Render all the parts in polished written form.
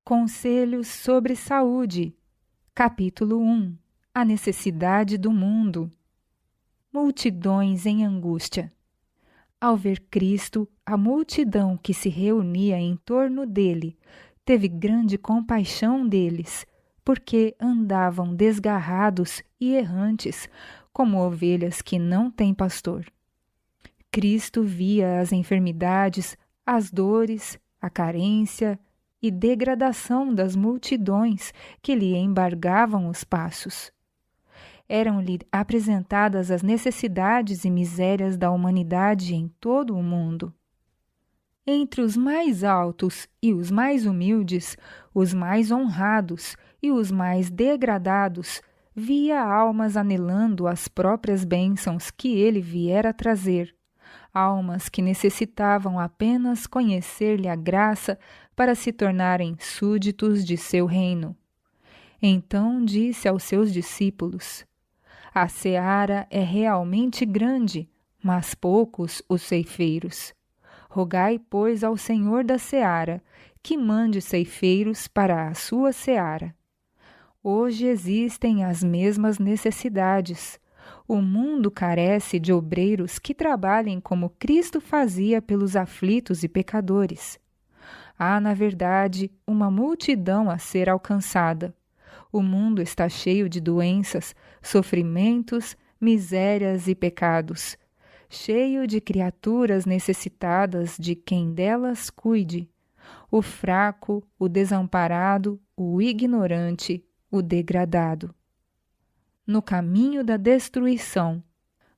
Conselhos sobre saúde. Capítulo 1. A necessidade do mundo. Multidões em angústia. Ao ver Cristo, a multidão que se reunia em torno dele teve grande compaixão deles, porque andavam desgarrados e errantes, como ovelhas que não têm pastor. Cristo via as enfermidades, as dores, a carência e degradação das multidões que lhe embargavam os passos. Eram-lhe apresentadas as necessidades e misérias da humanidade em todo o mundo. Entre os mais altos e os mais humildes, os mais honrados e os mais degradados, via almas anelando as próprias bênçãos que ele viera trazer, almas que necessitavam apenas conhecer-lhe a graça para se tornarem súditos de seu reino. Então disse aos seus discípulos: A seara é realmente grande, mas poucos os ceifeiros. Rogai, pois, ao Senhor da seara, que mande ceifeiros para a sua seara. Hoje existem as mesmas necessidades. O mundo carece de obreiros que trabalhem como Cristo fazia pelos aflitos e pecadores. Há, na verdade, uma multidão a ser alcançada. O mundo está cheio de doenças, sofrimentos, misérias e pecados, cheio de criaturas necessitadas de quem delas cuide, o fraco, o desamparado, o ignorante, o degradado. No caminho da destruição,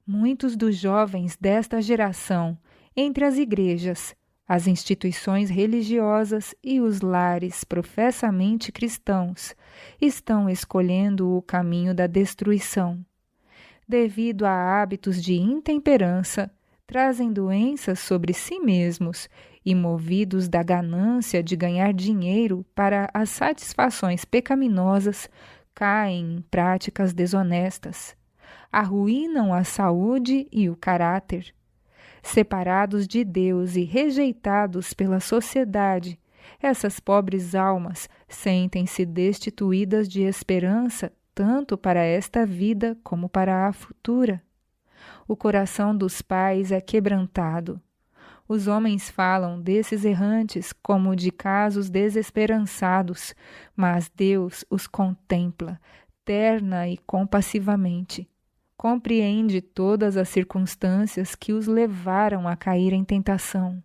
muitos dos jovens desta geração, entre as igrejas, as instituições religiosas e os lares professamente cristãos, estão escolhendo o caminho da destruição. Devido a hábitos de intemperança, trazem doenças sobre si mesmos e, movidos da ganância de ganhar dinheiro para as satisfações pecaminosas, caem em práticas desonestas. Arruinam a saúde e o caráter. Separados de Deus e rejeitados pela sociedade, essas pobres almas sentem-se destituídas de esperança tanto para esta vida como para a futura. O coração dos pais é quebrantado. Os homens falam desses errantes como de casos desesperançados, mas Deus os contempla, terna e compassivamente. Compreende todas as circunstâncias que os levaram a cair em tentação.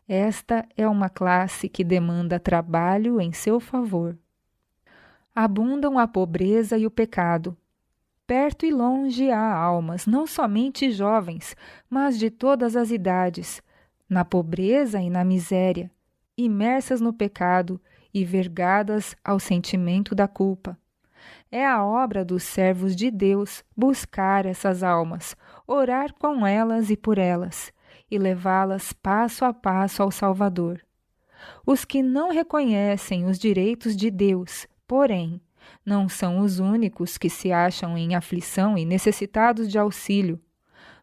Esta é uma classe que demanda trabalho em seu favor. Abundam a pobreza e o pecado. Perto e longe há almas, não somente jovens, mas de todas as idades, na pobreza e na miséria, imersas no pecado e vergadas ao sentimento da culpa. É a obra dos servos de Deus buscar essas almas, orar com elas e por elas, e levá-las passo a passo ao Salvador. Os que não reconhecem os direitos de Deus, porém, não são os únicos que se acham em aflição e necessitados de auxílio.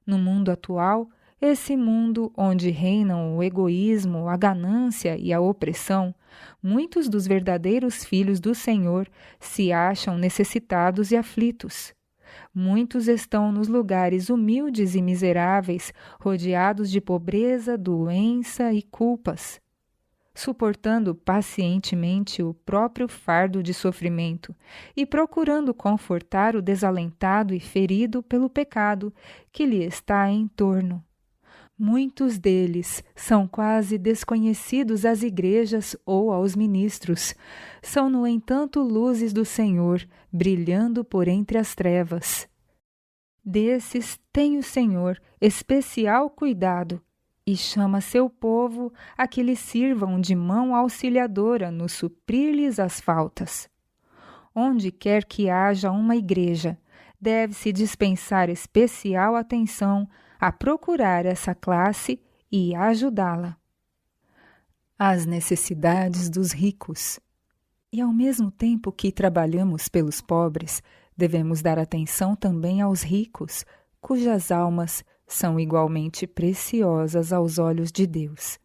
No mundo atual, esse mundo onde reinam o egoísmo, a ganância e a opressão, muitos dos verdadeiros filhos do Senhor se acham necessitados e aflitos. Muitos estão nos lugares humildes e miseráveis, rodeados de pobreza, doença e culpas, suportando pacientemente o próprio fardo de sofrimento e procurando confortar o desalentado e ferido pelo pecado que lhe está em torno. Muitos deles são quase desconhecidos às igrejas ou aos ministros. São, no entanto, luzes do Senhor, brilhando por entre as trevas. Desses tem o Senhor especial cuidado e chama seu povo a que lhe sirvam de mão auxiliadora no suprir-lhes as faltas. Onde quer que haja uma igreja, deve-se dispensar especial atenção a procurar essa classe e ajudá-la. As necessidades dos ricos. E ao mesmo tempo que trabalhamos pelos pobres, devemos dar atenção também aos ricos, cujas almas são igualmente preciosas aos olhos de Deus.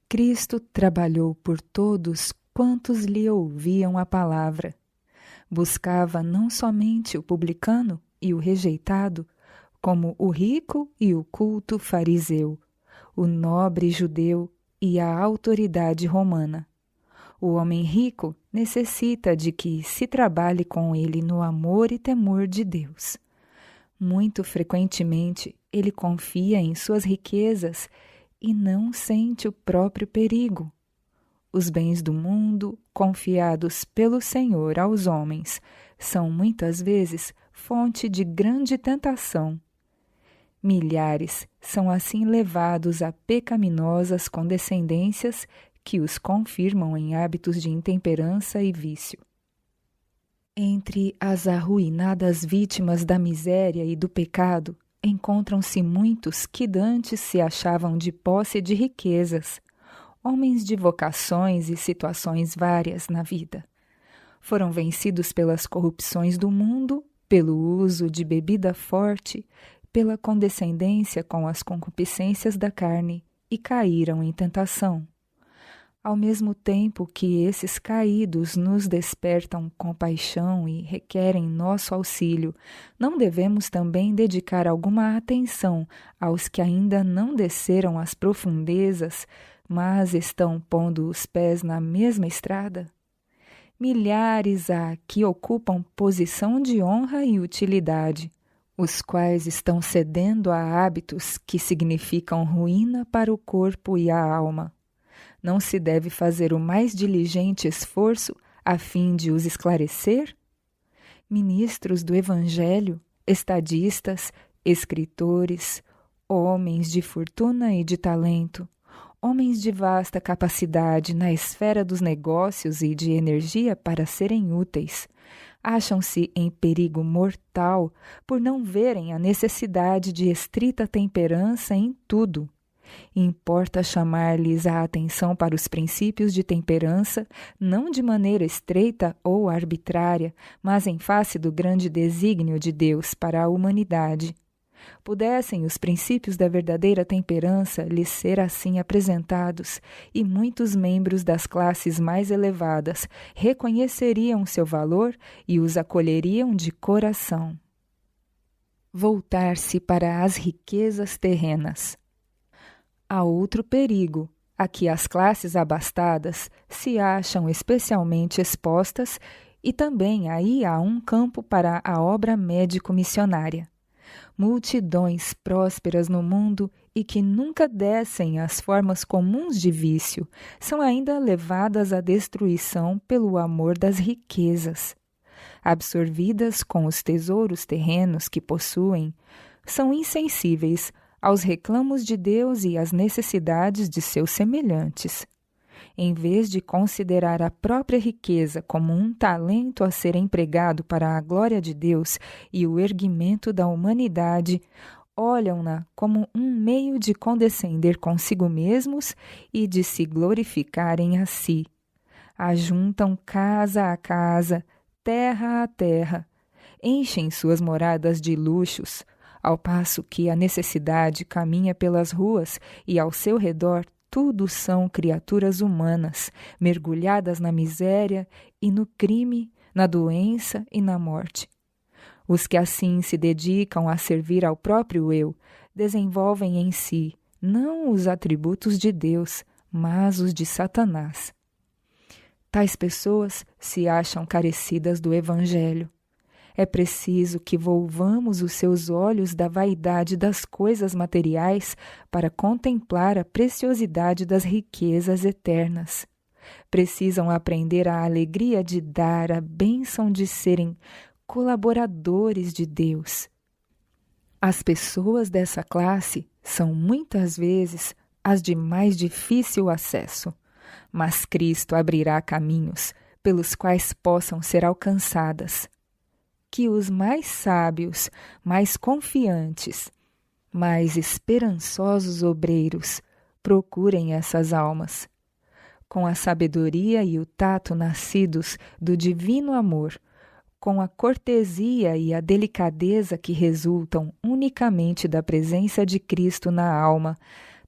Cristo trabalhou por todos quantos lhe ouviam a palavra. Buscava não somente o publicano e o rejeitado, como o rico e o culto fariseu, o nobre judeu e a autoridade romana. O homem rico necessita de que se trabalhe com ele no amor e temor de Deus. Muito frequentemente, ele confia em suas riquezas e não sente o próprio perigo. Os bens do mundo, confiados pelo Senhor aos homens, são muitas vezes fonte de grande tentação. Milhares são assim levados a pecaminosas condescendências que os confirmam em hábitos de intemperança e vício. Entre as arruinadas vítimas da miséria e do pecado, encontram-se muitos que dantes se achavam de posse de riquezas, homens de vocações e situações várias na vida. Foram vencidos pelas corrupções do mundo, pelo uso de bebida forte, pela condescendência com as concupiscências da carne e caíram em tentação. Ao mesmo tempo que esses caídos nos despertam compaixão e requerem nosso auxílio, não devemos também dedicar alguma atenção aos que ainda não desceram às profundezas, mas estão pondo os pés na mesma estrada? Milhares há que ocupam posição de honra e utilidade, os quais estão cedendo a hábitos que significam ruína para o corpo e a alma. Não se deve fazer o mais diligente esforço a fim de os esclarecer? Ministros do Evangelho, estadistas, escritores, homens de fortuna e de talento, homens de vasta capacidade na esfera dos negócios e de energia para serem úteis, acham-se em perigo mortal por não verem a necessidade de estrita temperança em tudo. Importa chamar-lhes a atenção para os princípios de temperança, não de maneira estreita ou arbitrária, mas em face do grande desígnio de Deus para a humanidade. Pudessem os princípios da verdadeira temperança lhes ser assim apresentados, e muitos membros das classes mais elevadas reconheceriam seu valor e os acolheriam de coração. Voltar-se para as riquezas terrenas. Há outro perigo, a que as classes abastadas se acham especialmente expostas, e também aí há um campo para a obra médico-missionária. Multidões prósperas no mundo e que nunca descem às formas comuns de vício são ainda levadas à destruição pelo amor das riquezas. Absorvidas com os tesouros terrenos que possuem, são insensíveis aos reclamos de Deus e às necessidades de seus semelhantes. Em vez de considerar a própria riqueza como um talento a ser empregado para a glória de Deus e o erguimento da humanidade, olham-na como um meio de condescender consigo mesmos e de se glorificarem a si. Ajuntam casa a casa, terra a terra, enchem suas moradas de luxos, ao passo que a necessidade caminha pelas ruas e ao seu redor tudo são criaturas humanas, mergulhadas na miséria e no crime, na doença e na morte. Os que assim se dedicam a servir ao próprio eu, desenvolvem em si não os atributos de Deus, mas os de Satanás. Tais pessoas se acham carecidas do Evangelho. É preciso que volvamos os seus olhos da vaidade das coisas materiais para contemplar a preciosidade das riquezas eternas. Precisam aprender a alegria de dar, a bênção de serem colaboradores de Deus. As pessoas dessa classe são muitas vezes as de mais difícil acesso, mas Cristo abrirá caminhos pelos quais possam ser alcançadas. Que os mais sábios, mais confiantes, mais esperançosos obreiros procurem essas almas. Com a sabedoria e o tato nascidos do divino amor, com a cortesia e a delicadeza que resultam unicamente da presença de Cristo na alma,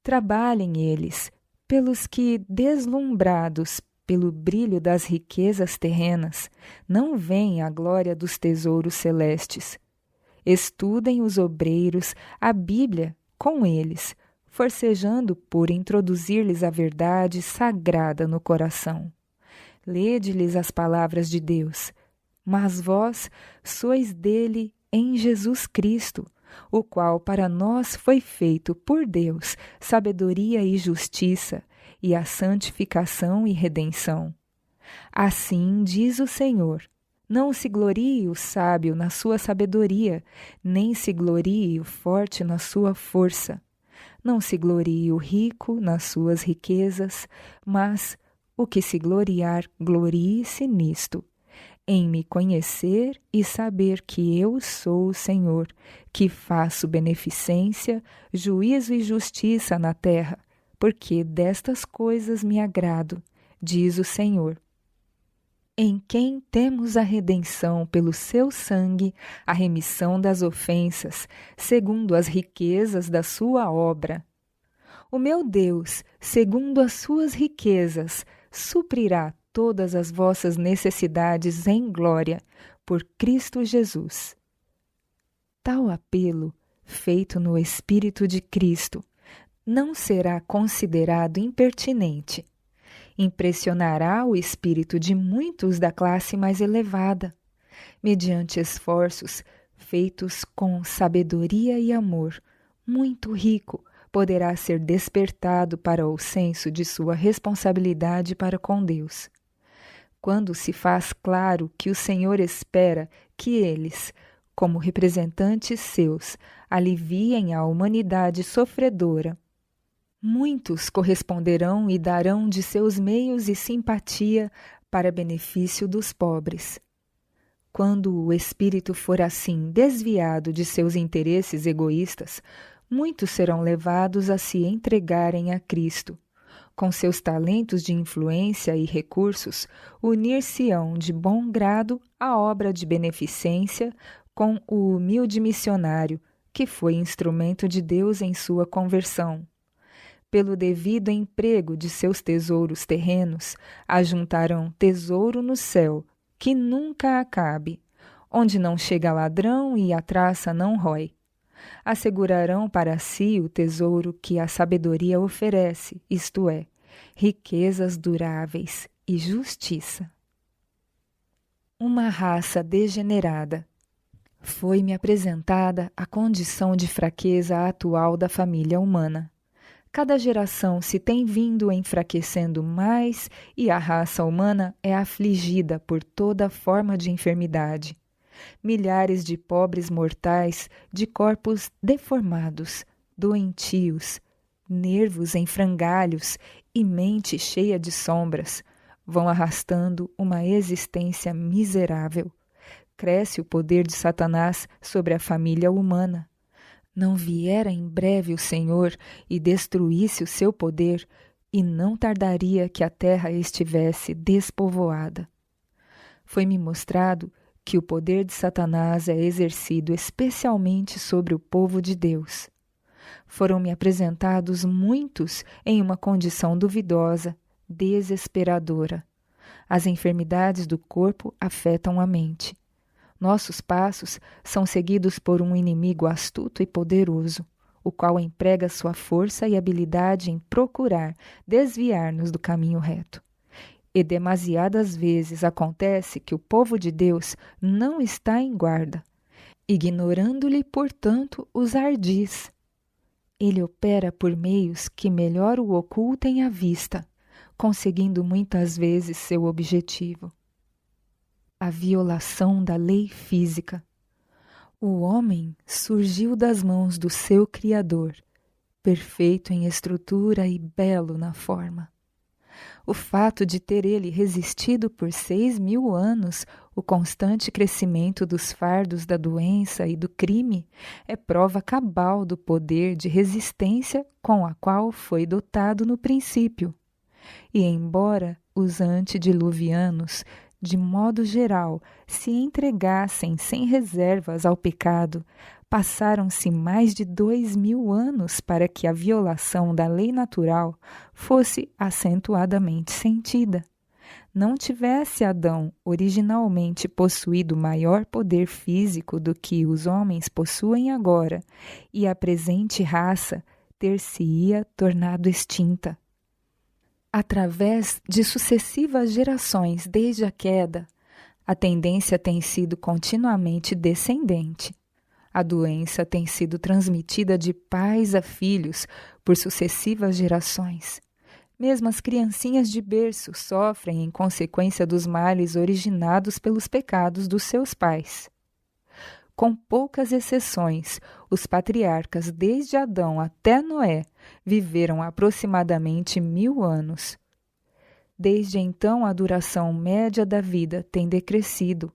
trabalhem eles, pelos que, deslumbrados pelo brilho das riquezas terrenas, não veem a glória dos tesouros celestes. Estudem os obreiros a Bíblia com eles, forcejando por introduzir-lhes a verdade sagrada no coração. Lede-lhes as palavras de Deus, mas vós sois dele em Jesus Cristo, o qual para nós foi feito por Deus sabedoria e justiça, e a santificação e redenção. Assim diz o Senhor: não se glorie o sábio na sua sabedoria, nem se glorie o forte na sua força. Não se glorie o rico nas suas riquezas, mas o que se gloriar, glorie-se nisto, em me conhecer e saber que eu sou o Senhor, que faço beneficência, juízo e justiça na terra, porque destas coisas me agrado, diz o Senhor. Em quem temos a redenção pelo seu sangue, a remissão das ofensas, segundo as riquezas da sua obra. O meu Deus, segundo as suas riquezas, suprirá todas as vossas necessidades em glória, por Cristo Jesus. Tal apelo, feito no Espírito de Cristo, não será considerado impertinente. Impressionará o espírito de muitos da classe mais elevada, mediante esforços feitos com sabedoria e amor, muito rico poderá ser despertado para o senso de sua responsabilidade para com Deus. Quando se faz claro que o Senhor espera que eles, como representantes seus, aliviem a humanidade sofredora, muitos corresponderão e darão de seus meios e simpatia para benefício dos pobres. Quando o espírito for assim desviado de seus interesses egoístas, muitos serão levados a se entregarem a Cristo. Com seus talentos de influência e recursos, unir-se-ão de bom grado à obra de beneficência com o humilde missionário, que foi instrumento de Deus em sua conversão. Pelo devido emprego de seus tesouros terrenos, ajuntarão tesouro no céu, que nunca acabe, onde não chega ladrão e a traça não rói. Assegurarão para si o tesouro que a sabedoria oferece, isto é, riquezas duráveis e justiça. Uma raça degenerada. Foi-me apresentada a condição de fraqueza atual da família humana. Cada geração se tem vindo enfraquecendo mais e a raça humana é afligida por toda forma de enfermidade. Milhares de pobres mortais, de corpos deformados, doentios, nervos em frangalhos e mente cheia de sombras, vão arrastando uma existência miserável. Cresce o poder de Satanás sobre a família humana. Não viera em breve o Senhor e destruísse o seu poder, e não tardaria que a terra estivesse despovoada. Foi-me mostrado que o poder de Satanás é exercido especialmente sobre o povo de Deus. Foram-me apresentados muitos em uma condição duvidosa, desesperadora. As enfermidades do corpo afetam a mente. Nossos passos são seguidos por um inimigo astuto e poderoso, o qual emprega sua força e habilidade em procurar desviar-nos do caminho reto. E demasiadas vezes acontece que o povo de Deus não está em guarda, ignorando-lhe, portanto, os ardis. Ele opera por meios que melhor o ocultem à vista, conseguindo muitas vezes seu objetivo. A violação da lei física. O homem surgiu das mãos do seu Criador, perfeito em estrutura e belo na forma. O fato de ter ele resistido por 6.000 anos o constante crescimento dos fardos da doença e do crime é prova cabal do poder de resistência com a qual foi dotado no princípio. E embora os antediluvianos, de modo geral, se entregassem sem reservas ao pecado, passaram-se mais de 2.000 anos para que a violação da lei natural fosse acentuadamente sentida. não tivesse Adão originalmente possuído maior poder físico do que os homens possuem agora, e a presente raça ter-se-ia tornado extinta. Através de sucessivas gerações desde a queda, a tendência tem sido continuamente descendente. A doença tem sido transmitida de pais a filhos por sucessivas gerações. Mesmo as criancinhas de berço sofrem em consequência dos males originados pelos pecados dos seus pais. Com poucas exceções, os patriarcas desde Adão até Noé viveram aproximadamente 1000 anos. Desde então, a duração média da vida tem decrescido.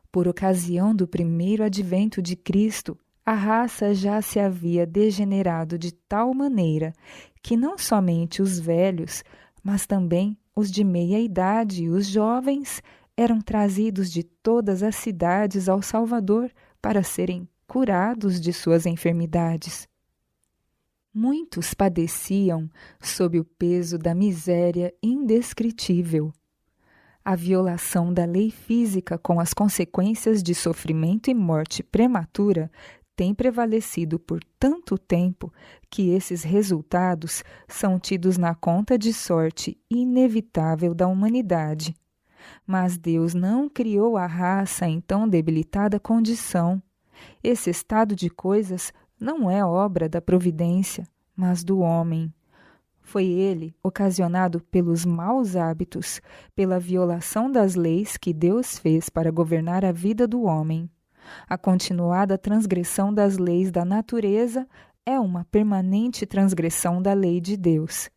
Por ocasião do primeiro advento de Cristo, a raça já se havia degenerado de tal maneira que não somente os velhos, mas também os de meia idade e os jovens eram trazidos de todas as cidades ao Salvador para serem curados de suas enfermidades. Muitos padeciam sob o peso da miséria indescritível. A violação da lei física com as consequências de sofrimento e morte prematura tem prevalecido por tanto tempo que esses resultados são tidos na conta de sorte inevitável da humanidade. Mas Deus não criou a raça em tão debilitada condição. Esse estado de coisas não é obra da providência, mas do homem. Foi ele ocasionado pelos maus hábitos, pela violação das leis que Deus fez para governar a vida do homem. A continuada transgressão das leis da natureza é uma permanente transgressão da lei de Deus.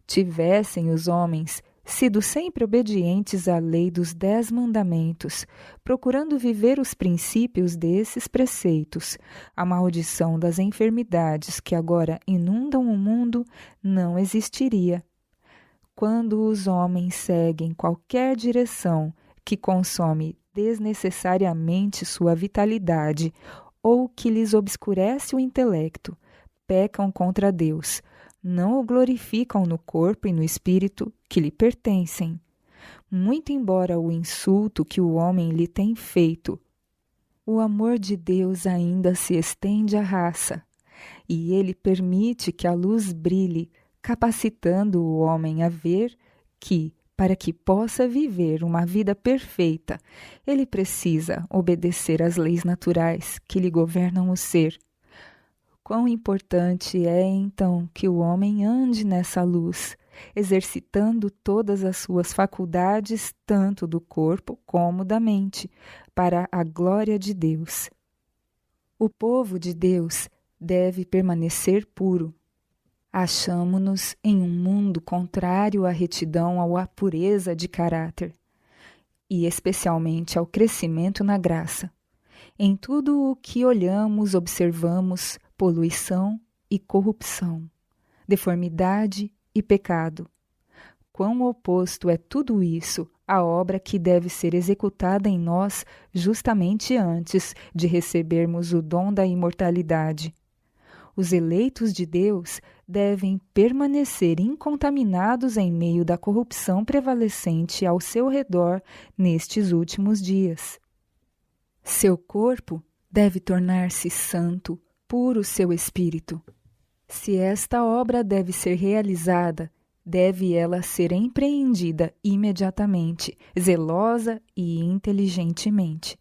Tivessem os homens sido sempre obedientes à lei dos 10 mandamentos, procurando viver os princípios desses preceitos, a maldição das enfermidades que agora inundam o mundo não existiria. Quando os homens seguem qualquer direção que consome desnecessariamente sua vitalidade ou que lhes obscurece o intelecto, pecam contra Deus, não o glorificam no corpo e no espírito que lhe pertencem. Muito embora o insulto que o homem lhe tem feito, o amor de Deus ainda se estende à raça, e ele permite que a luz brilhe, capacitando o homem a ver que, para que possa viver uma vida perfeita, ele precisa obedecer às leis naturais que lhe governam o ser. Quão importante é, então, que o homem ande nessa luz, exercitando todas as suas faculdades, tanto do corpo como da mente, para a glória de Deus. O povo de Deus deve permanecer puro. Achamo-nos em um mundo contrário à retidão ou à pureza de caráter, e especialmente ao crescimento na graça. Em tudo o que olhamos, observamos poluição e corrupção, deformidade e pecado. Quão oposto é tudo isso à obra que deve ser executada em nós justamente antes de recebermos o dom da imortalidade. Os eleitos de Deus devem permanecer incontaminados em meio da corrupção prevalecente ao seu redor nestes últimos dias. Seu corpo deve tornar-se santo, puro seu espírito. Se esta obra deve ser realizada, deve ela ser empreendida imediatamente, zelosa e inteligentemente.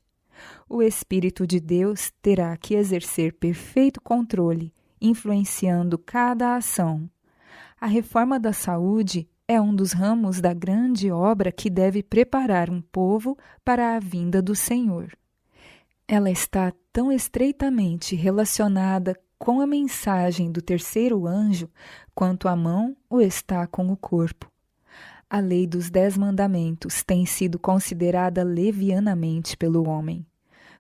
O Espírito de Deus terá que exercer perfeito controle, influenciando cada ação. A reforma da saúde é um dos ramos da grande obra que deve preparar um povo para a vinda do Senhor. Ela está tão estreitamente relacionada com a mensagem do terceiro anjo quanto a mão o está com o corpo. A lei dos 10 mandamentos tem sido considerada levianamente pelo homem.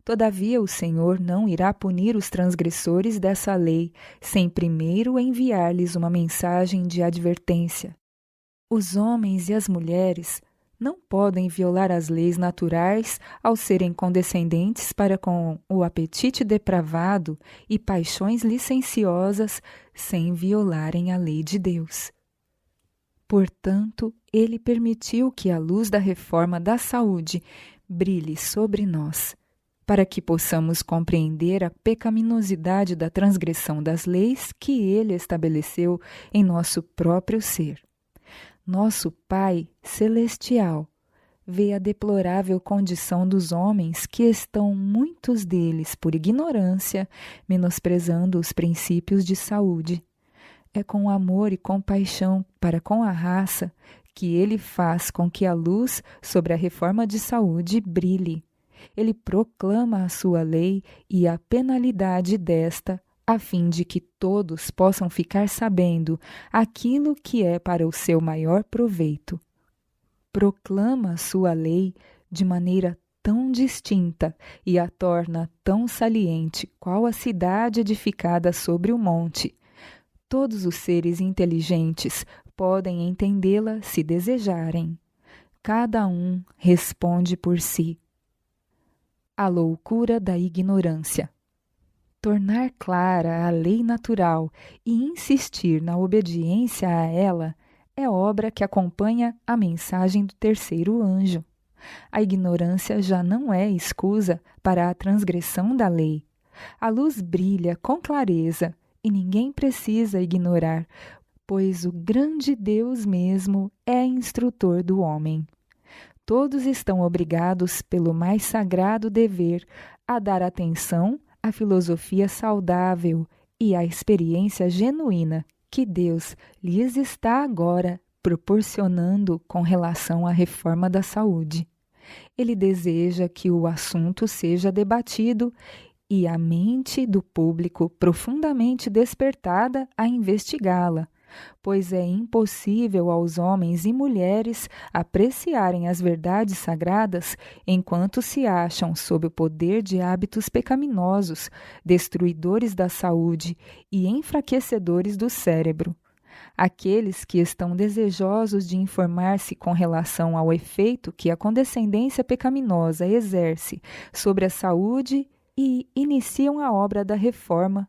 Todavia, o Senhor não irá punir os transgressores dessa lei sem primeiro enviar-lhes uma mensagem de advertência. Os homens e as mulheres não podem violar as leis naturais ao serem condescendentes para com o apetite depravado e paixões licenciosas sem violarem a lei de Deus. Portanto, Ele permitiu que a luz da reforma da saúde brilhe sobre nós, para que possamos compreender a pecaminosidade da transgressão das leis que Ele estabeleceu em nosso próprio ser. Nosso Pai Celestial vê a deplorável condição dos homens que estão, muitos deles, por ignorância, menosprezando os princípios de saúde. É com amor e compaixão para com a raça que Ele faz com que a luz sobre a reforma de saúde brilhe. Ele proclama a sua lei e a penalidade desta, a fim de que todos possam ficar sabendo aquilo que é para o seu maior proveito. Proclama a sua lei de maneira tão distinta e a torna tão saliente qual a cidade edificada sobre o monte. Todos os seres inteligentes podem entendê-la se desejarem. Cada um responde por si. A loucura da ignorância. Tornar clara a lei natural e insistir na obediência a ela é obra que acompanha a mensagem do terceiro anjo. A ignorância já não é escusa para a transgressão da lei. A luz brilha com clareza e ninguém precisa ignorar, pois o grande Deus mesmo é instrutor do homem. Todos estão obrigados pelo mais sagrado dever a dar atenção à filosofia saudável e à experiência genuína que Deus lhes está agora proporcionando com relação à reforma da saúde. Ele deseja que o assunto seja debatido e a mente do público profundamente despertada a investigá-la, pois é impossível aos homens e mulheres apreciarem as verdades sagradas enquanto se acham sob o poder de hábitos pecaminosos, destruidores da saúde e enfraquecedores do cérebro. Aqueles que estão desejosos de informar-se com relação ao efeito que a condescendência pecaminosa exerce sobre a saúde e iniciam a obra da reforma,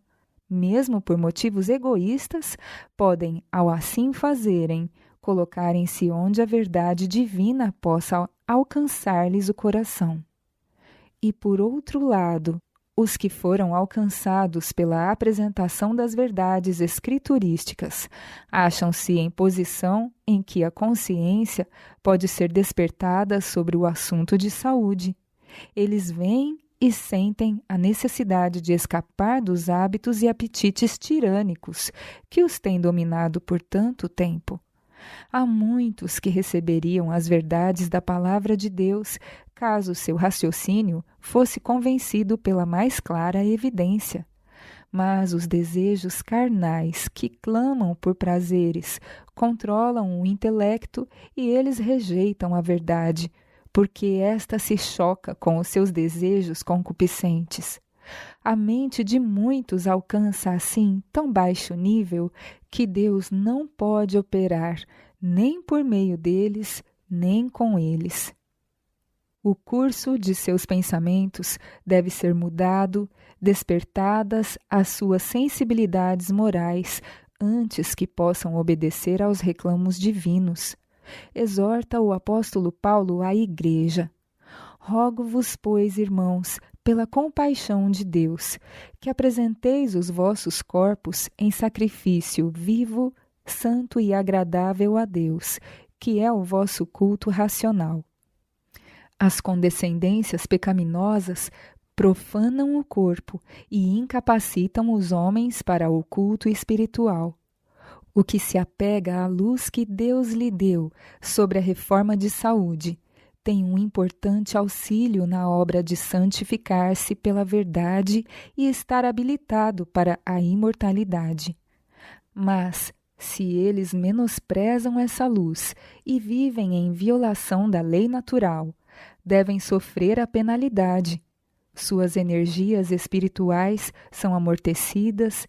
mesmo por motivos egoístas, podem, ao assim fazerem, colocarem-se onde a verdade divina possa alcançar-lhes o coração. E, por outro lado, os que foram alcançados pela apresentação das verdades escriturísticas acham-se em posição em que a consciência pode ser despertada sobre o assunto de saúde. Eles veem e sentem a necessidade de escapar dos hábitos e apetites tirânicos que os têm dominado por tanto tempo. Há muitos que receberiam as verdades da palavra de Deus caso seu raciocínio fosse convencido pela mais clara evidência. Mas os desejos carnais que clamam por prazeres controlam o intelecto e eles rejeitam a verdade, porque esta se choca com os seus desejos concupiscentes. A mente de muitos alcança assim tão baixo nível que Deus não pode operar nem por meio deles, nem com eles. O curso de seus pensamentos deve ser mudado, despertadas as suas sensibilidades morais antes que possam obedecer aos reclamos divinos. Exorta o apóstolo Paulo à igreja. Rogo-vos, pois, irmãos, pela compaixão de Deus, que apresenteis os vossos corpos em sacrifício vivo, santo e agradável a Deus, que é o vosso culto racional. As condescendências pecaminosas profanam o corpo e incapacitam os homens para o culto espiritual. O que se apega à luz que Deus lhe deu sobre a reforma de saúde tem um importante auxílio na obra de santificar-se pela verdade e estar habilitado para a imortalidade. Mas, se eles menosprezam essa luz e vivem em violação da lei natural, devem sofrer a penalidade. Suas energias espirituais são amortecidas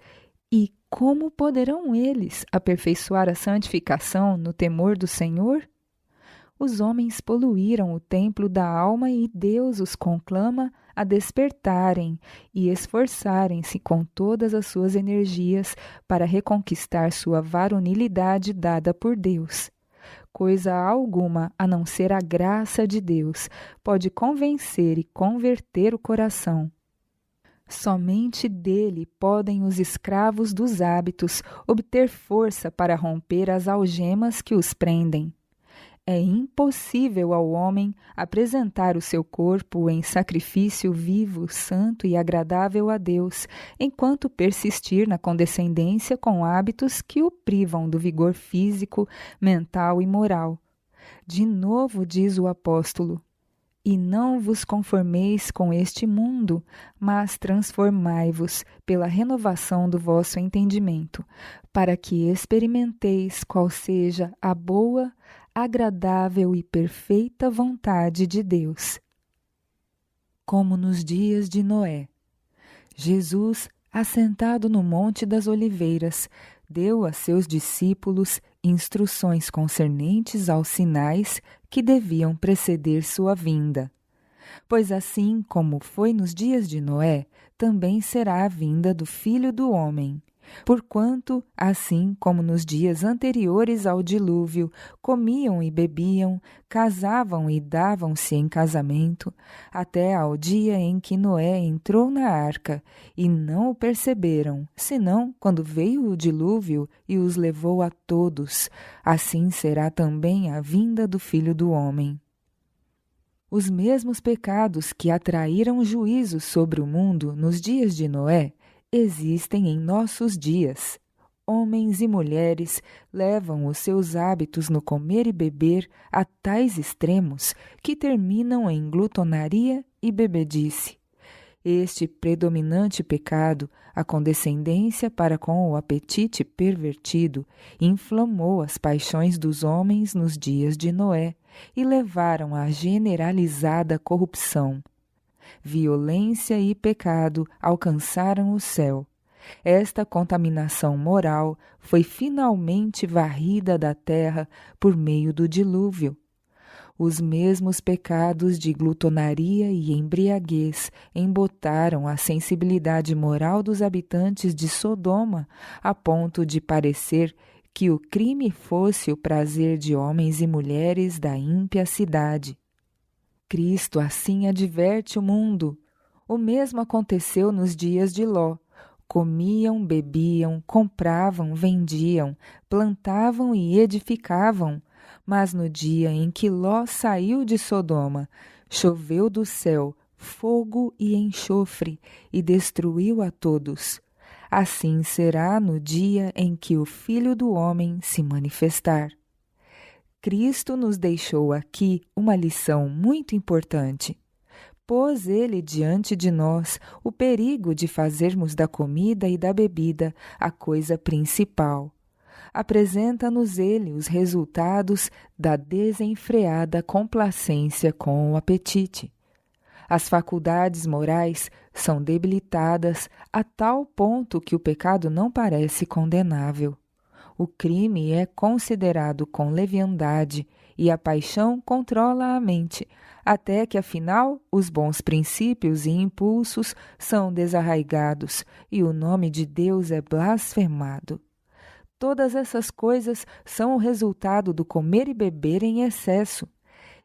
e como poderão eles aperfeiçoar a santificação no temor do Senhor? Os homens poluíram o templo da alma e Deus os conclama a despertarem e esforçarem-se com todas as suas energias para reconquistar sua varonilidade dada por Deus. coisa alguma a não ser a graça de Deus pode convencer e converter o coração. Somente dele podem os escravos dos hábitos obter força para romper as algemas que os prendem. É impossível ao homem apresentar o seu corpo em sacrifício vivo, santo e agradável a Deus, enquanto persistir na condescendência com hábitos que o privam do vigor físico, mental e moral. De novo diz o apóstolo: e não vos conformeis com este mundo, mas transformai-vos pela renovação do vosso entendimento, para que experimenteis qual seja a boa, agradável e perfeita vontade de Deus. Como nos dias de Noé, Jesus, assentado no Monte das Oliveiras, deu a seus discípulos instruções concernentes aos sinais que deviam preceder sua vinda. Pois assim como foi nos dias de Noé, também será a vinda do Filho do Homem. Porquanto, assim como nos dias anteriores ao dilúvio, comiam e bebiam, casavam e davam-se em casamento, até ao dia em que Noé entrou na arca, e não o perceberam, senão quando veio o dilúvio e os levou a todos, assim será também a vinda do Filho do Homem. Os mesmos pecados que atraíram juízo sobre o mundo nos dias de Noé existem em nossos dias. Homens e mulheres levam os seus hábitos no comer e beber a tais extremos que terminam em glutonaria e bebedice. Este predominante pecado, a condescendência para com o apetite pervertido, inflamou as paixões dos homens nos dias de Noé e levaram à generalizada corrupção. Violência e pecado alcançaram o céu. Esta contaminação moral foi finalmente varrida da terra por meio do dilúvio. Os mesmos pecados de glutonaria e embriaguez embotaram a sensibilidade moral dos habitantes de Sodoma, a ponto de parecer que o crime fosse o prazer de homens e mulheres da ímpia cidade. Cristo assim adverte o mundo. O mesmo aconteceu nos dias de Ló. Comiam, bebiam, compravam, vendiam, plantavam e edificavam. Mas no dia em que Ló saiu de Sodoma, choveu do céu fogo e enxofre e destruiu a todos. Assim será no dia em que o Filho do Homem se manifestar. Cristo nos deixou aqui uma lição muito importante. Pôs ele diante de nós o perigo de fazermos da comida e da bebida a coisa principal. Apresenta-nos ele os resultados da desenfreada complacência com o apetite. As faculdades morais são debilitadas a tal ponto que o pecado não parece condenável. O crime é considerado com leviandade e a paixão controla a mente, até que, afinal, os bons princípios e impulsos são desarraigados e o nome de Deus é blasfemado. Todas essas coisas são o resultado do comer e beber em excesso.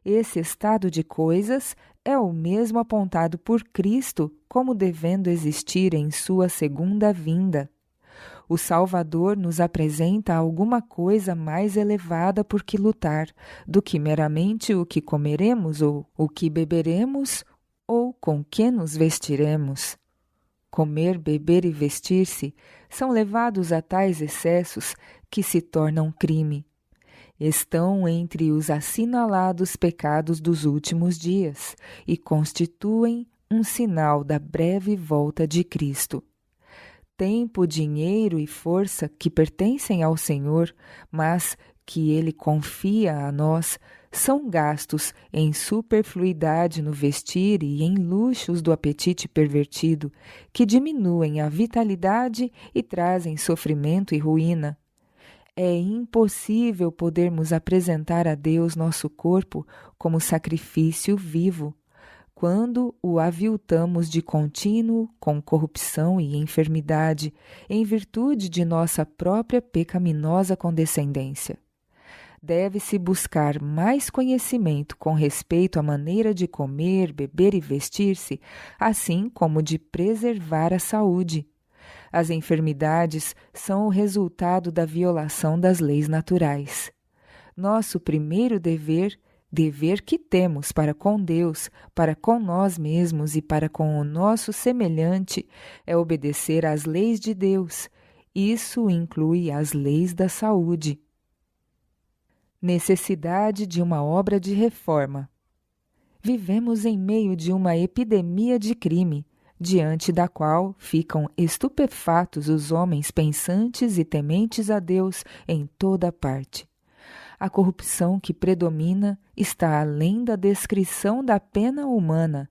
Esse estado de coisas é o mesmo apontado por Cristo como devendo existir em sua segunda vinda. O Salvador nos apresenta alguma coisa mais elevada por que lutar do que meramente o que comeremos ou o que beberemos ou com que nos vestiremos. Comer, beber e vestir-se são levados a tais excessos que se tornam crime. Estão entre os assinalados pecados dos últimos dias e constituem um sinal da breve volta de Cristo. Tempo, dinheiro e força que pertencem ao Senhor, mas que Ele confia a nós, são gastos em superfluidade no vestir e em luxos do apetite pervertido, que diminuem a vitalidade e trazem sofrimento e ruína. É impossível podermos apresentar a Deus nosso corpo como sacrifício vivo, quando o aviltamos de contínuo com corrupção e enfermidade, em virtude de nossa própria pecaminosa condescendência. deve-se buscar mais conhecimento com respeito à maneira de comer, beber e vestir-se, assim como de preservar a saúde. As enfermidades são o resultado da violação das leis naturais. Nosso primeiro dever que temos para com Deus, para com nós mesmos e para com o nosso semelhante, é obedecer às leis de Deus. Isso inclui as leis da saúde. Necessidade de uma obra de reforma. Vivemos em meio de uma epidemia de crime, diante da qual ficam estupefatos os homens pensantes e tementes a Deus em toda parte. A corrupção que predomina está além da descrição da pena humana.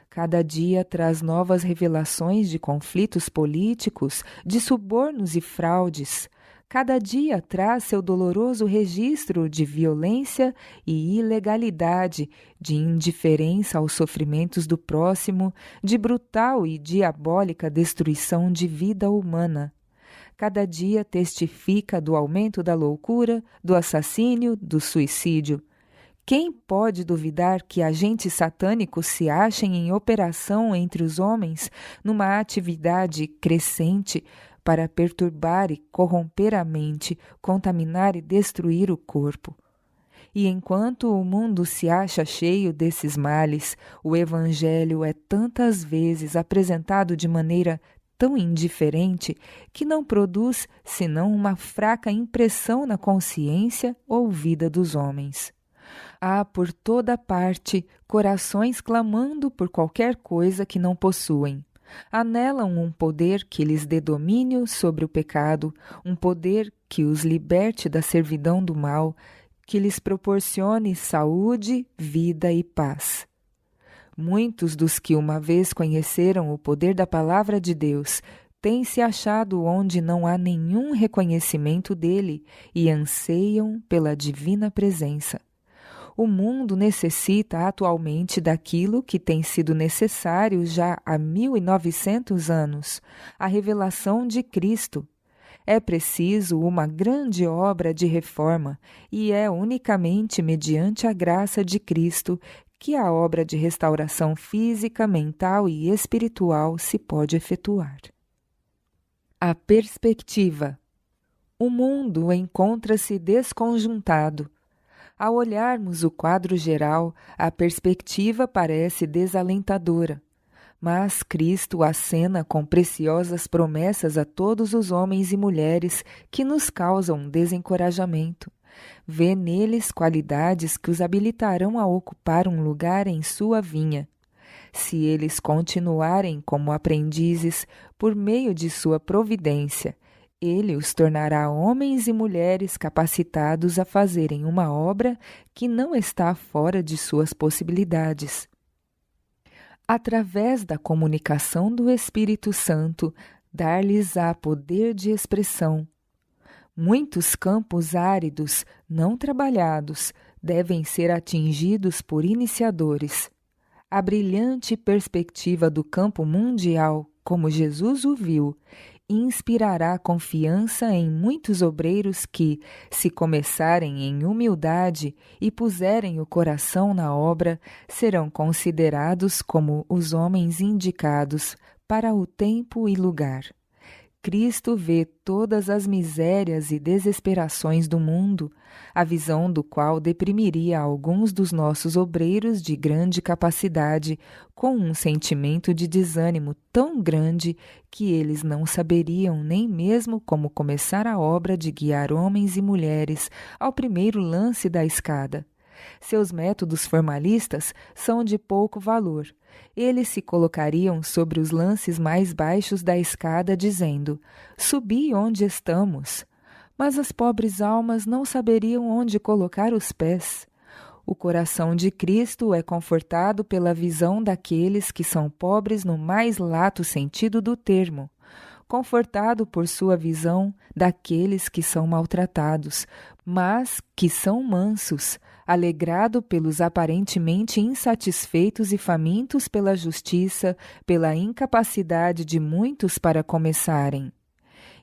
Cada dia traz novas revelações de conflitos políticos, de subornos e fraudes. Cada dia traz seu doloroso registro de violência e ilegalidade, de indiferença aos sofrimentos do próximo, de brutal e diabólica destruição de vida humana. Cada dia testifica do aumento da loucura, do assassínio, do suicídio. Quem pode duvidar que agentes satânicos se achem em operação entre os homens numa atividade crescente para perturbar e corromper a mente, contaminar e destruir o corpo? E enquanto o mundo se acha cheio desses males, o Evangelho é tantas vezes apresentado de maneira tão indiferente que não produz senão uma fraca impressão na consciência ou vida dos homens. Há por toda parte corações clamando por qualquer coisa que não possuem. Anelam um poder que lhes dê domínio sobre o pecado, um poder que os liberte da servidão do mal, que lhes proporcione saúde, vida e paz. Muitos dos que uma vez conheceram o poder da palavra de Deus têm se achado onde não há nenhum reconhecimento dele e anseiam pela divina presença. O mundo necessita atualmente daquilo que tem sido necessário já há 1900 anos, a revelação de Cristo. É preciso uma grande obra de reforma e é unicamente mediante a graça de Cristo que a obra de restauração física, mental e espiritual se pode efetuar. A perspectiva. O mundo encontra-se desconjuntado. Ao olharmos o quadro geral, a perspectiva parece desalentadora. Mas Cristo acena com preciosas promessas a todos os homens e mulheres que nos causam desencorajamento. Vê neles qualidades que os habilitarão a ocupar um lugar em sua vinha. Se eles continuarem como aprendizes por meio de sua providência, ele os tornará homens e mulheres capacitados a fazerem uma obra que não está fora de suas possibilidades. Através da comunicação do Espírito Santo, dar-lhes-á poder de expressão. Muitos campos áridos, não trabalhados, devem ser atingidos por iniciadores. A brilhante perspectiva do campo mundial, como Jesus o viu, inspirará confiança em muitos obreiros que, se começarem em humildade e puserem o coração na obra, serão considerados como os homens indicados para o tempo e lugar. Cristo vê todas as misérias e desesperações do mundo, a visão do qual deprimiria alguns dos nossos obreiros de grande capacidade, com um sentimento de desânimo tão grande que eles não saberiam nem mesmo como começar a obra de guiar homens e mulheres ao primeiro lance da escada. Seus métodos formalistas são de pouco valor. Eles se colocariam sobre os lances mais baixos da escada, dizendo: "Subi onde estamos." Mas as pobres almas não saberiam onde colocar os pés. O coração de Cristo é confortado pela visão daqueles que são pobres no mais lato sentido do termo, confortado por sua visão daqueles que são maltratados, mas que são mansos, alegrado pelos aparentemente insatisfeitos e famintos pela justiça, pela incapacidade de muitos para começarem.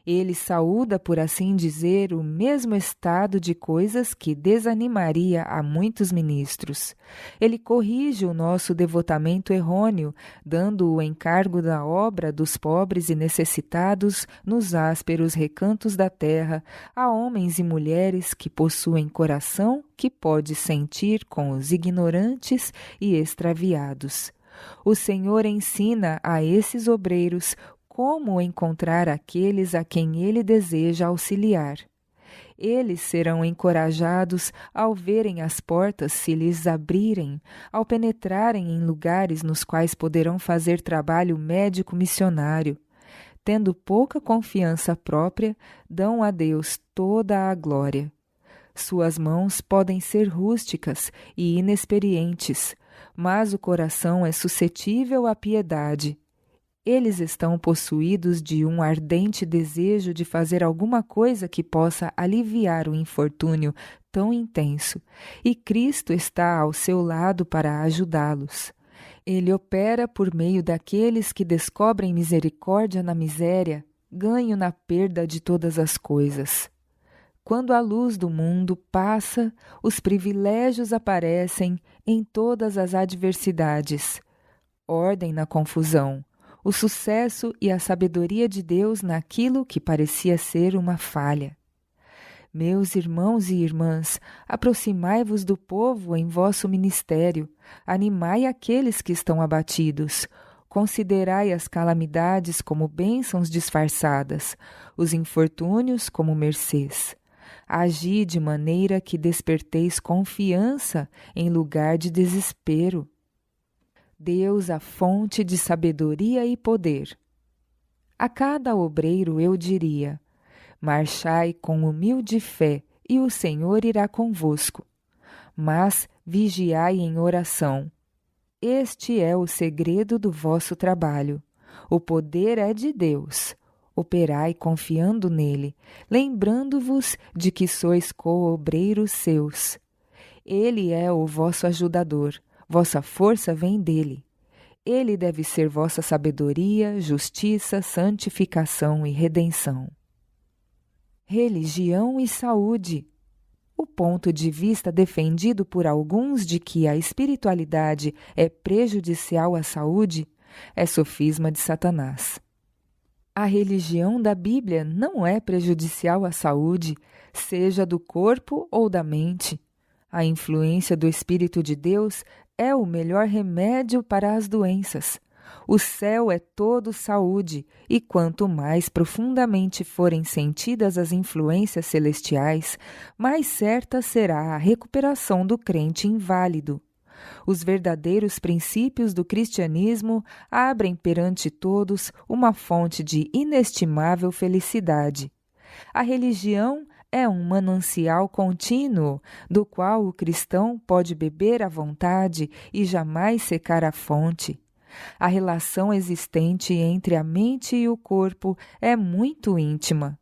Ele saúda, por assim dizer, o mesmo estado de coisas que desanimaria a muitos ministros. Ele corrige o nosso devotamento errôneo, dando o encargo da obra dos pobres e necessitados nos ásperos recantos da terra a homens e mulheres que possuem coração que pode sentir com os ignorantes e extraviados. O Senhor ensina a esses obreiros como encontrar aqueles a quem ele deseja auxiliar. Eles serão encorajados ao verem as portas se lhes abrirem, ao penetrarem em lugares nos quais poderão fazer trabalho médico missionário. Tendo pouca confiança própria, dão a Deus toda a glória. Suas mãos podem ser rústicas e inexperientes, mas o coração é suscetível à piedade. Eles estão possuídos de um ardente desejo de fazer alguma coisa que possa aliviar o infortúnio tão intenso, e Cristo está ao seu lado para ajudá-los. Ele opera por meio daqueles que descobrem misericórdia na miséria, ganho na perda de todas as coisas. Quando a luz do mundo passa, os privilégios aparecem em todas as adversidades. Ordem na confusão. O sucesso e a sabedoria de Deus naquilo que parecia ser uma falha. Meus irmãos e irmãs, aproximai-vos do povo em vosso ministério, animai aqueles que estão abatidos, considerai as calamidades como bênçãos disfarçadas, os infortúnios como mercês. Agi de maneira que desperteis confiança em lugar de desespero. Deus, a fonte de sabedoria e poder. A cada obreiro eu diria: marchai com humilde fé, e o Senhor irá convosco. Mas vigiai em oração. Este é o segredo do vosso trabalho. O poder é de Deus. Operai confiando nele, lembrando-vos de que sois co-obreiros seus. Ele é o vosso ajudador. Vossa força vem dele. Ele deve ser vossa sabedoria, justiça, santificação e redenção. Religião e saúde. O ponto de vista defendido por alguns de que a espiritualidade é prejudicial à saúde é sofisma de Satanás. A religião da Bíblia não é prejudicial à saúde, seja do corpo ou da mente. A influência do Espírito de Deus é o melhor remédio para as doenças. O céu é todo saúde, e quanto mais profundamente forem sentidas as influências celestiais, mais certa será a recuperação do crente inválido. Os verdadeiros princípios do cristianismo abrem perante todos uma fonte de inestimável felicidade. A religião é um manancial contínuo, do qual o cristão pode beber à vontade e jamais secar a fonte. A relação existente entre a mente e o corpo é muito íntima.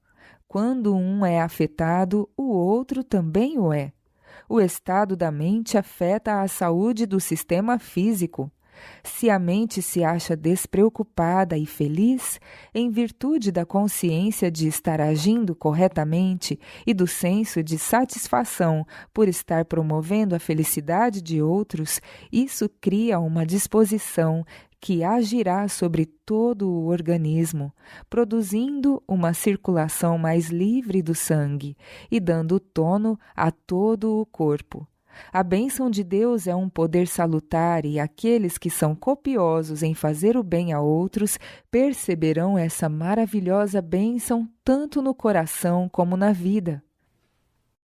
Quando um é afetado, o outro também o é. O estado da mente afeta a saúde do sistema físico. Se a mente se acha despreocupada e feliz, em virtude da consciência de estar agindo corretamente e do senso de satisfação por estar promovendo a felicidade de outros, isso cria uma disposição que agirá sobre todo o organismo, produzindo uma circulação mais livre do sangue e dando tono a todo o corpo. A bênção de Deus é um poder salutar e aqueles que são copiosos em fazer o bem a outros perceberão essa maravilhosa bênção tanto no coração como na vida.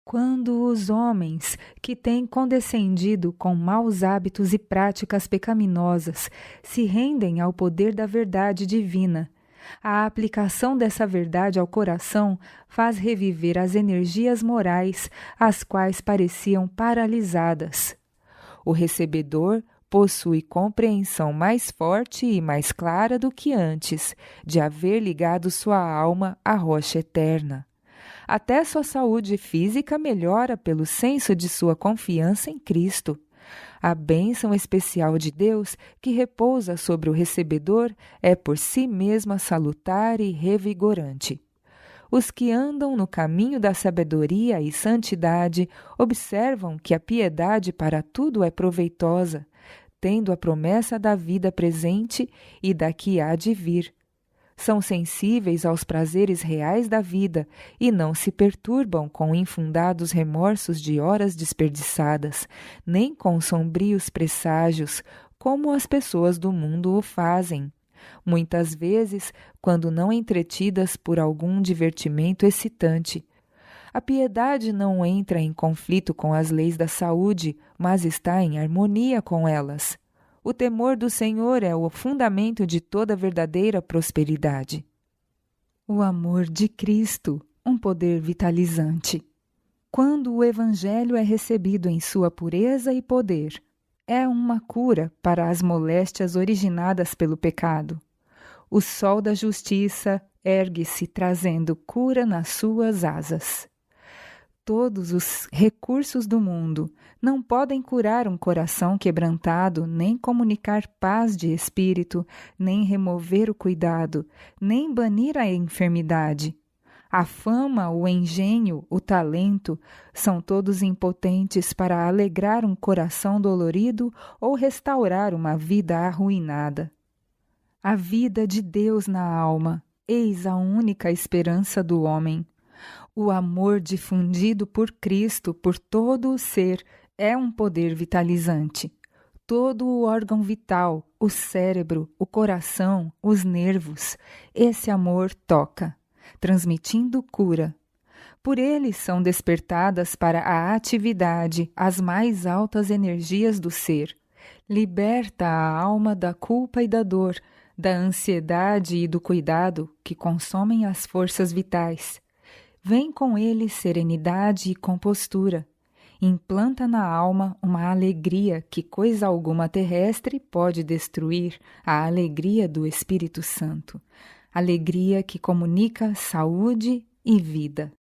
Quando os homens que têm condescendido com maus hábitos e práticas pecaminosas se rendem ao poder da verdade divina, a aplicação dessa verdade ao coração faz reviver as energias morais, as quais pareciam paralisadas. O recebedor possui compreensão mais forte e mais clara do que antes, de haver ligado sua alma à rocha eterna. Até sua saúde física melhora pelo senso de sua confiança em Cristo. A bênção especial de Deus que repousa sobre o recebedor é por si mesma salutar e revigorante. Os que andam no caminho da sabedoria e santidade observam que a piedade para tudo é proveitosa, tendo a promessa da vida presente e da que há de vir. São sensíveis aos prazeres reais da vida e não se perturbam com infundados remorsos de horas desperdiçadas, nem com sombrios presságios, como as pessoas do mundo o fazem. Muitas vezes, quando não entretidas por algum divertimento excitante. A piedade não entra em conflito com as leis da saúde, mas está em harmonia com elas. O temor do Senhor é o fundamento de toda verdadeira prosperidade. O amor de Cristo, um poder vitalizante. Quando o Evangelho é recebido em sua pureza e poder, é uma cura para as moléstias originadas pelo pecado. O sol da justiça ergue-se trazendo cura nas suas asas. Todos os recursos do mundo não podem curar um coração quebrantado, nem comunicar paz de espírito, nem remover o cuidado, nem banir a enfermidade. A fama, o engenho, o talento são todos impotentes para alegrar um coração dolorido ou restaurar uma vida arruinada. A vida de Deus na alma, eis a única esperança do homem. O amor difundido por Cristo por todo o ser é um poder vitalizante. Todo o órgão vital, o cérebro, o coração, os nervos, esse amor toca, transmitindo cura. Por ele são despertadas para a atividade as mais altas energias do ser. Liberta a alma da culpa e da dor, da ansiedade e do cuidado que consomem as forças vitais. Vem com ele serenidade e compostura. Implanta na alma uma alegria que coisa alguma terrestre pode destruir, a alegria do Espírito Santo. Alegria que comunica saúde e vida.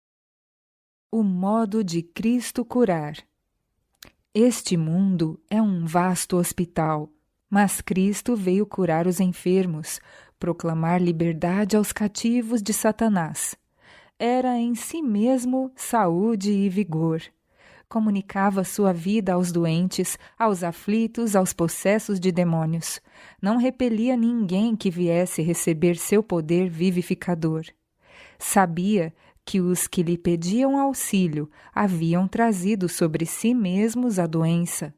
O modo de Cristo curar. Este mundo é um vasto hospital, mas Cristo veio curar os enfermos, proclamar liberdade aos cativos de Satanás. Era em si mesmo saúde e vigor. Comunicava sua vida aos doentes, aos aflitos, aos possessos de demônios. Não repelia ninguém que viesse receber seu poder vivificador. Sabia que os que lhe pediam auxílio haviam trazido sobre si mesmos a doença.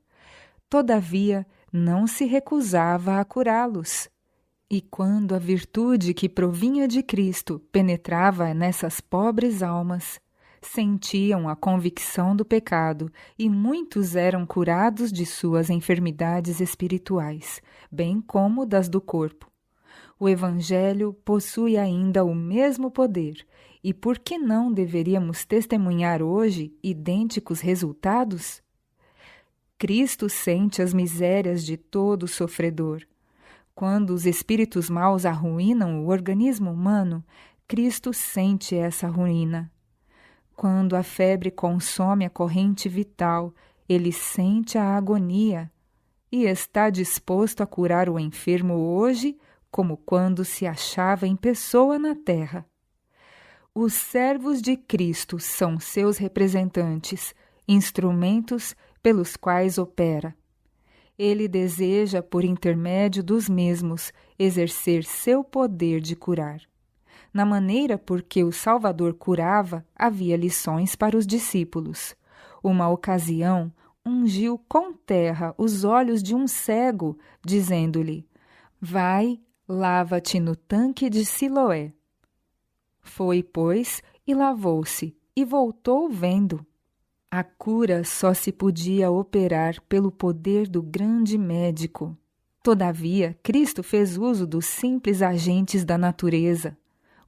Todavia, não se recusava a curá-los. E quando a virtude que provinha de Cristo penetrava nessas pobres almas, sentiam a convicção do pecado e muitos eram curados de suas enfermidades espirituais, bem como das do corpo. O Evangelho possui ainda o mesmo poder, e por que não deveríamos testemunhar hoje idênticos resultados? Cristo sente as misérias de todo sofredor. Quando os espíritos maus arruinam o organismo humano, Cristo sente essa ruína. Quando a febre consome a corrente vital, ele sente a agonia e está disposto a curar o enfermo hoje, como quando se achava em pessoa na terra. Os servos de Cristo são seus representantes, instrumentos pelos quais opera. Ele deseja, por intermédio dos mesmos, exercer seu poder de curar. Na maneira por que o Salvador curava, havia lições para os discípulos. Uma ocasião, ungiu com terra os olhos de um cego, dizendo-lhe: Vai, lava-te no tanque de Siloé. Foi, pois, e lavou-se, e voltou vendo. A cura só se podia operar pelo poder do grande médico. Todavia, Cristo fez uso dos simples agentes da natureza.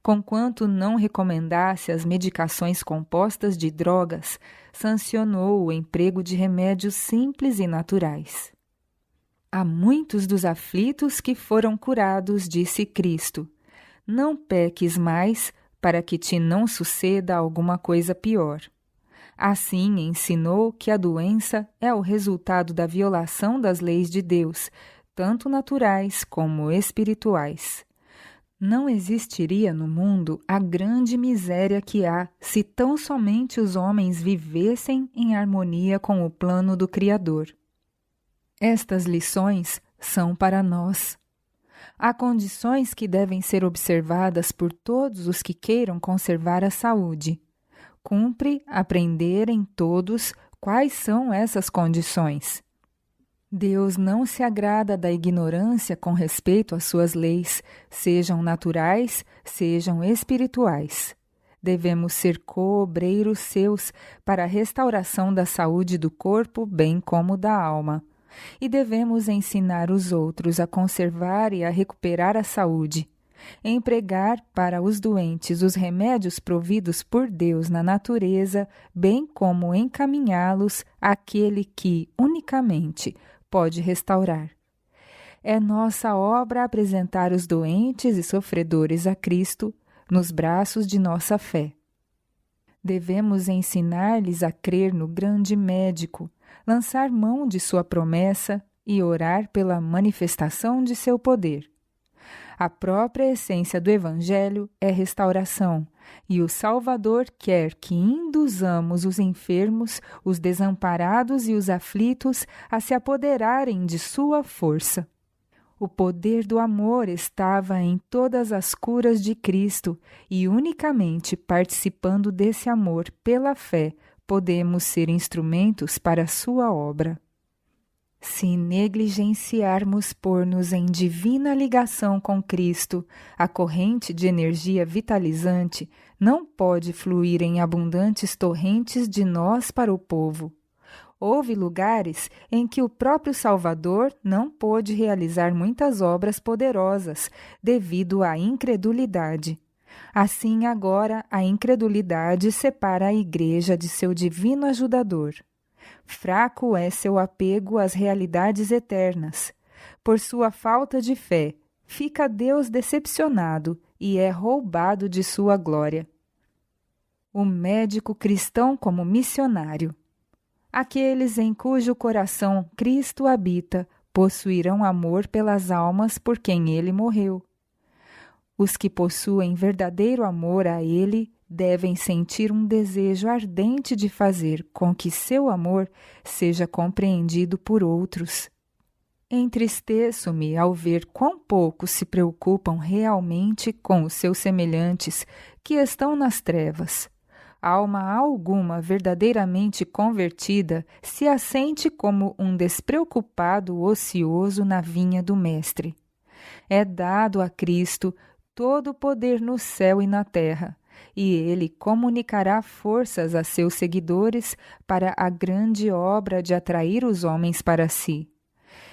Conquanto não recomendasse as medicações compostas de drogas, sancionou o emprego de remédios simples e naturais. Há muitos dos aflitos que foram curados, disse Cristo. Não peques mais, para que te não suceda alguma coisa pior. Assim ensinou que a doença é o resultado da violação das leis de Deus, tanto naturais como espirituais. Não existiria no mundo a grande miséria que há se tão somente os homens vivessem em harmonia com o plano do Criador. Estas lições são para nós. Há condições que devem ser observadas por todos os que queiram conservar a saúde. Cumpre aprenderem todos quais são essas condições. Deus não se agrada da ignorância com respeito às suas leis, sejam naturais, sejam espirituais. Devemos ser co-obreiros seus para a restauração da saúde do corpo, bem como da alma. E devemos ensinar os outros a conservar e a recuperar a saúde, empregar para os doentes os remédios providos por Deus na natureza, bem como encaminhá-los àquele que, unicamente, pode restaurar. É nossa obra apresentar os doentes e sofredores a Cristo nos braços de nossa fé. Devemos ensinar-lhes a crer no grande médico, lançar mão de sua promessa e orar pela manifestação de seu poder. A própria essência do Evangelho é restauração, e o Salvador quer que induzamos os enfermos, os desamparados e os aflitos a se apoderarem de sua força. O poder do amor estava em todas as curas de Cristo, e unicamente participando desse amor pela fé podemos ser instrumentos para a sua obra. Se negligenciarmos pôr-nos em divina ligação com Cristo, a corrente de energia vitalizante não pode fluir em abundantes torrentes de nós para o povo. Houve lugares em que o próprio Salvador não pôde realizar muitas obras poderosas devido à incredulidade. Assim, agora, a incredulidade separa a Igreja de seu divino ajudador. Fraco é seu apego às realidades eternas. Por sua falta de fé, fica Deus decepcionado e é roubado de sua glória. O médico cristão como missionário. Aqueles em cujo coração Cristo habita possuirão amor pelas almas por quem ele morreu. Os que possuem verdadeiro amor a ele devem sentir um desejo ardente de fazer com que seu amor seja compreendido por outros. Entristeço-me ao ver quão poucos se preocupam realmente com os seus semelhantes que estão nas trevas. Alma alguma verdadeiramente convertida se assente como um despreocupado ocioso na vinha do Mestre. É dado a Cristo todo o poder no céu e na terra, e ele comunicará forças a seus seguidores para a grande obra de atrair os homens para si.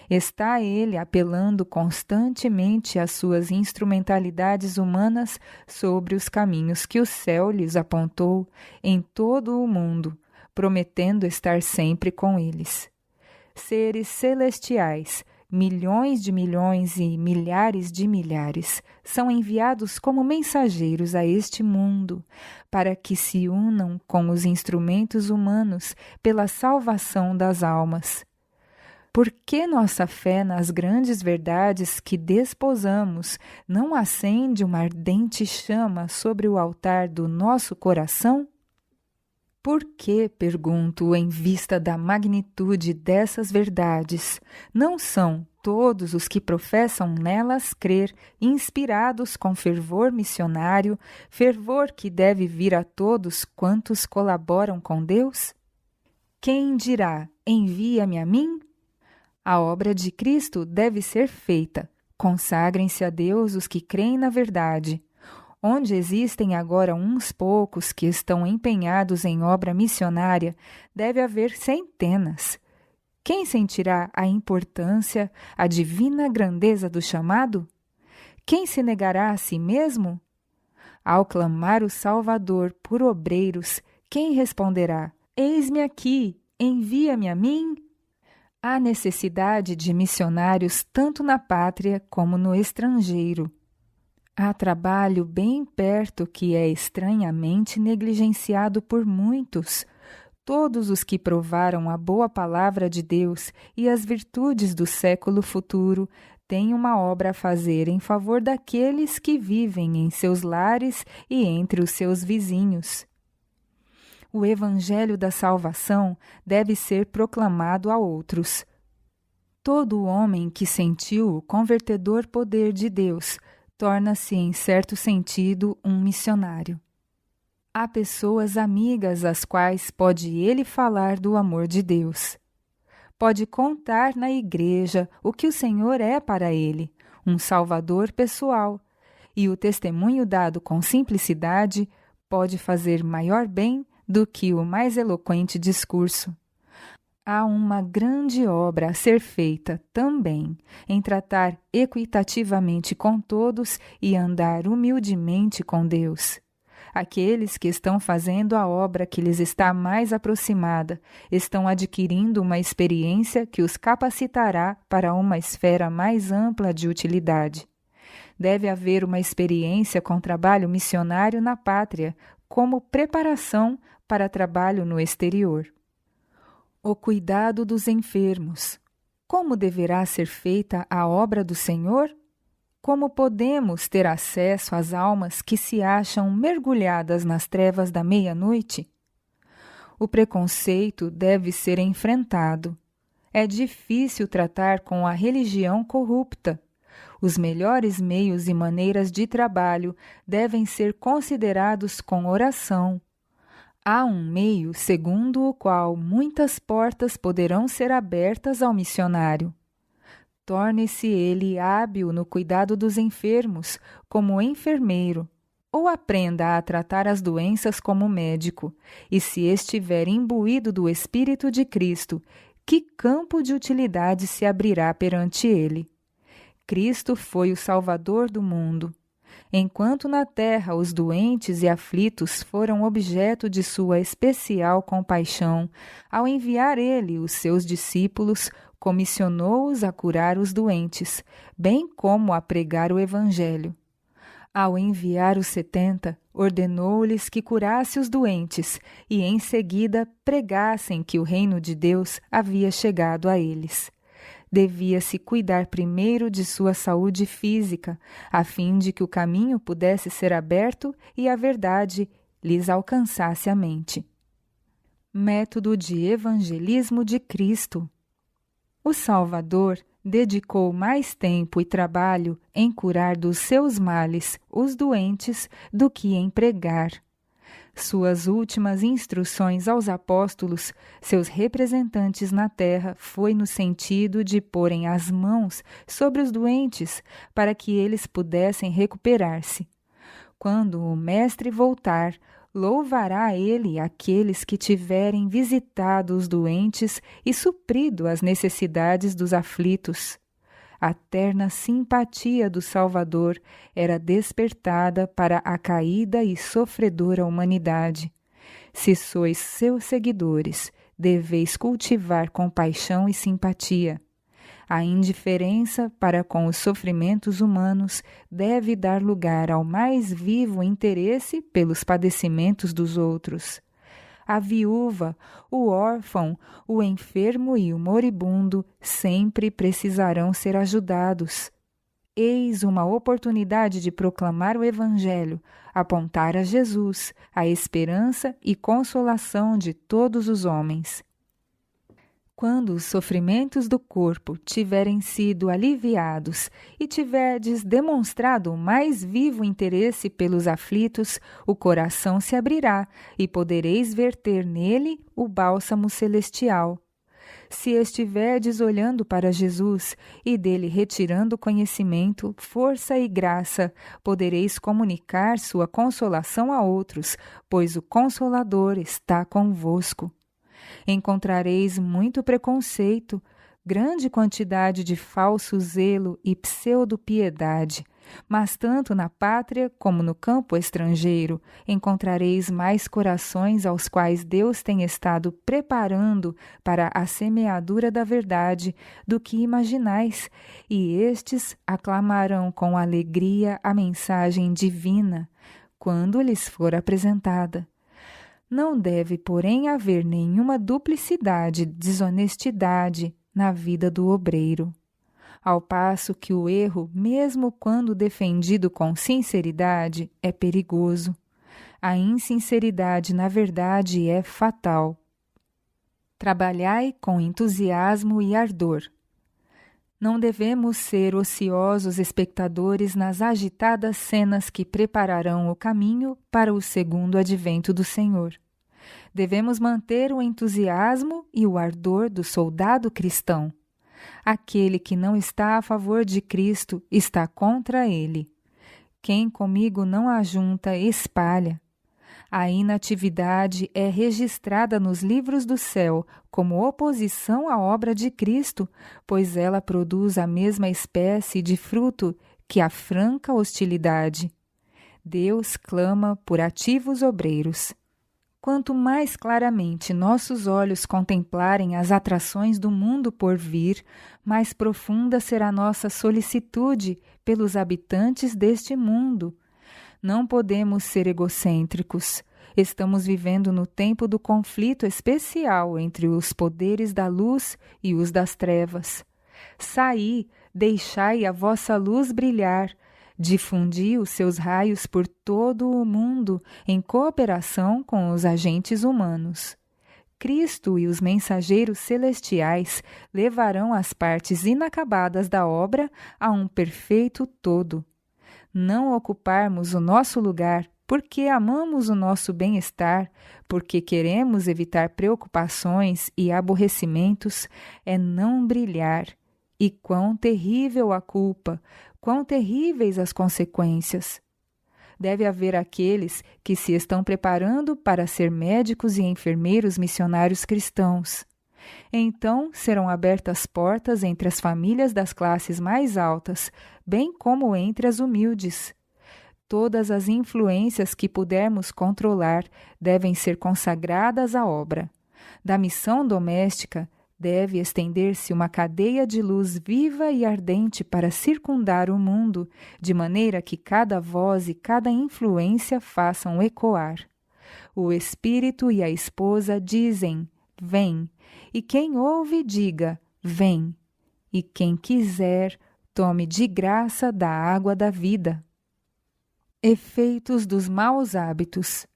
Está ele apelando constantemente às suas instrumentalidades humanas sobre os caminhos que o céu lhes apontou em todo o mundo, prometendo estar sempre com eles. Seres celestiais, milhões de milhões e milhares de milhares, são enviados como mensageiros a este mundo, para que se unam com os instrumentos humanos pela salvação das almas. Por que nossa fé nas grandes verdades que desposamos não acende uma ardente chama sobre o altar do nosso coração? Por que, pergunto, em vista da magnitude dessas verdades, não são todos os que professam nelas crer inspirados com fervor missionário, fervor que deve vir a todos quantos colaboram com Deus? Quem dirá, envia-me a mim? A obra de Cristo deve ser feita. Consagrem-se a Deus os que creem na verdade. Onde existem agora uns poucos que estão empenhados em obra missionária, deve haver centenas. Quem sentirá a importância, a divina grandeza do chamado? Quem se negará a si mesmo? Ao clamar o Salvador por obreiros, quem responderá: Eis-me aqui, envia-me a mim? Há necessidade de missionários tanto na pátria como no estrangeiro. Há trabalho bem perto que é estranhamente negligenciado por muitos. Todos os que provaram a boa palavra de Deus e as virtudes do século futuro tem uma obra a fazer em favor daqueles que vivem em seus lares e entre os seus vizinhos. O Evangelho da salvação deve ser proclamado a outros. Todo homem que sentiu o convertedor poder de Deus torna-se, em certo sentido, um missionário. Há pessoas amigas às quais pode ele falar do amor de Deus. Pode contar na igreja o que o Senhor é para ele, um Salvador pessoal, e o testemunho dado com simplicidade pode fazer maior bem do que o mais eloquente discurso. Há uma grande obra a ser feita também em tratar equitativamente com todos e andar humildemente com Deus. Aqueles que estão fazendo a obra que lhes está mais aproximada estão adquirindo uma experiência que os capacitará para uma esfera mais ampla de utilidade. Deve haver uma experiência com trabalho missionário na pátria, como preparação para trabalho no exterior. O cuidado dos enfermos. Como deverá ser feita a obra do Senhor? Como podemos ter acesso às almas que se acham mergulhadas nas trevas da meia-noite? O preconceito deve ser enfrentado. É difícil tratar com a religião corrupta. Os melhores meios e maneiras de trabalho devem ser considerados com oração. Há um meio segundo o qual muitas portas poderão ser abertas ao missionário. Torne-se ele hábil no cuidado dos enfermos, como enfermeiro, ou aprenda a tratar as doenças como médico, e se estiver imbuído do Espírito de Cristo, que campo de utilidade se abrirá perante ele? Cristo foi o Salvador do mundo. Enquanto na terra os doentes e aflitos foram objeto de sua especial compaixão, ao enviar ele os seus discípulos, comissionou-os a curar os doentes, bem como a pregar o Evangelho. Ao enviar os 70, ordenou-lhes que curasse os doentes e, em seguida, pregassem que o reino de Deus havia chegado a eles. Devia-se cuidar primeiro de sua saúde física, a fim de que o caminho pudesse ser aberto e a verdade lhes alcançasse a mente. Método de evangelismo de Cristo. O Salvador dedicou mais tempo e trabalho em curar dos seus males os doentes do que em pregar. Suas últimas instruções aos apóstolos, seus representantes na terra, foi no sentido de porem as mãos sobre os doentes para que eles pudessem recuperar-se. Quando o Mestre voltar, louvará ele aqueles que tiverem visitado os doentes e suprido as necessidades dos aflitos. A terna simpatia do Salvador era despertada para a caída e sofredora humanidade. Se sois seus seguidores, deveis cultivar compaixão e simpatia. A indiferença para com os sofrimentos humanos deve dar lugar ao mais vivo interesse pelos padecimentos dos outros. A viúva, o órfão, o enfermo e o moribundo sempre precisarão ser ajudados. Eis uma oportunidade de proclamar o Evangelho, apontar a Jesus, a esperança e consolação de todos os homens. Quando os sofrimentos do corpo tiverem sido aliviados e tiverdes demonstrado o mais vivo interesse pelos aflitos, o coração se abrirá e podereis verter nele o bálsamo celestial. Se estiverdes olhando para Jesus e dele retirando conhecimento, força e graça, podereis comunicar sua consolação a outros, pois o Consolador está convosco. Encontrareis muito preconceito, grande quantidade de falso zelo e pseudo-piedade, mas tanto na pátria como no campo estrangeiro encontrareis mais corações aos quais Deus tem estado preparando para a semeadura da verdade do que imaginais, e estes aclamarão com alegria a mensagem divina, quando lhes for apresentada. Não deve, porém, haver nenhuma duplicidade, desonestidade na vida do obreiro. ao passo que o erro, mesmo quando defendido com sinceridade, é perigoso. A insinceridade, na verdade, é fatal. Trabalhai com entusiasmo e ardor. Não devemos ser ociosos espectadores nas agitadas cenas que prepararão o caminho para o segundo advento do Senhor. Devemos manter o entusiasmo e o ardor do soldado cristão. Aquele que não está a favor de Cristo está contra ele. Quem comigo não ajunta, espalha. A inatividade é registrada nos livros do céu como oposição à obra de Cristo, pois ela produz a mesma espécie de fruto que a franca hostilidade. Deus clama por ativos obreiros. Quanto mais claramente nossos olhos contemplarem as atrações do mundo por vir, mais profunda será nossa solicitude pelos habitantes deste mundo. Não podemos ser egocêntricos. Estamos vivendo no tempo do conflito especial entre os poderes da luz e os das trevas. Saí, deixai a vossa luz brilhar. Difundi os seus raios por todo o mundo em cooperação com os agentes humanos. Cristo e os mensageiros celestiais levarão as partes inacabadas da obra a um perfeito todo. Não ocuparmos o nosso lugar porque amamos o nosso bem-estar, porque queremos evitar preocupações e aborrecimentos, é não brilhar. E quão terrível a culpa, quão terríveis as consequências. Deve haver aqueles que se estão preparando para ser médicos e enfermeiros missionários cristãos. Então serão abertas portas entre as famílias das classes mais altas, bem como entre as humildes. Todas as influências que pudermos controlar devem ser consagradas à obra. Da missão doméstica deve estender-se uma cadeia de luz viva e ardente para circundar o mundo, de maneira que cada voz e cada influência façam ecoar. O espírito e a esposa dizem: vem, e quem ouve diga: vem, e quem quiser tome de graça da água da vida. Efeitos dos maus hábitos.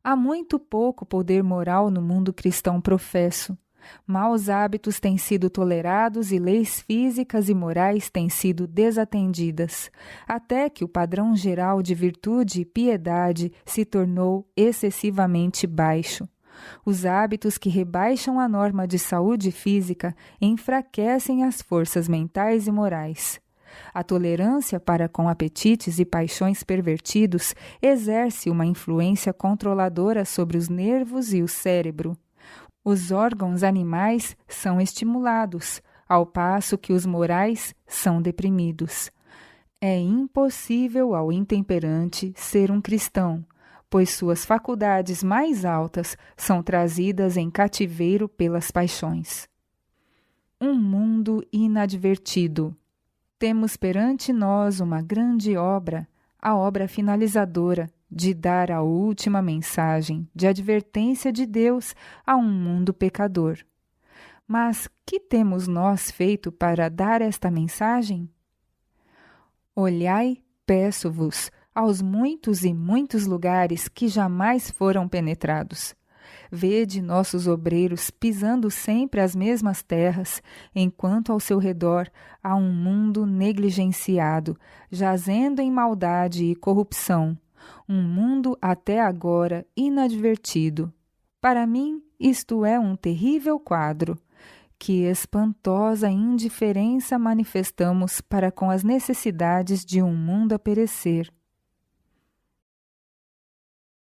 Há muito pouco poder moral no mundo cristão professo. Maus hábitos têm sido tolerados e leis físicas e morais têm sido desatendidas, até que o padrão geral de virtude e piedade se tornou excessivamente baixo. Os hábitos que rebaixam a norma de saúde física enfraquecem as forças mentais e morais. A tolerância para com apetites e paixões pervertidos exerce uma influência controladora sobre os nervos e o cérebro. Os órgãos animais são estimulados, ao passo que os morais são deprimidos. É impossível ao intemperante ser um cristão, pois suas faculdades mais altas são trazidas em cativeiro pelas paixões. Um mundo inadvertido. Temos perante nós uma grande obra, a obra finalizadora, de dar a última mensagem de advertência de Deus a um mundo pecador. Mas que temos nós feito para dar esta mensagem? Olhai, peço-vos, aos muitos e muitos lugares que jamais foram penetrados. Vede nossos obreiros pisando sempre as mesmas terras, enquanto ao seu redor há um mundo negligenciado, jazendo em maldade e corrupção, um mundo até agora inadvertido. Para mim, isto é um terrível quadro. Que espantosa indiferença manifestamos para com as necessidades de um mundo a perecer.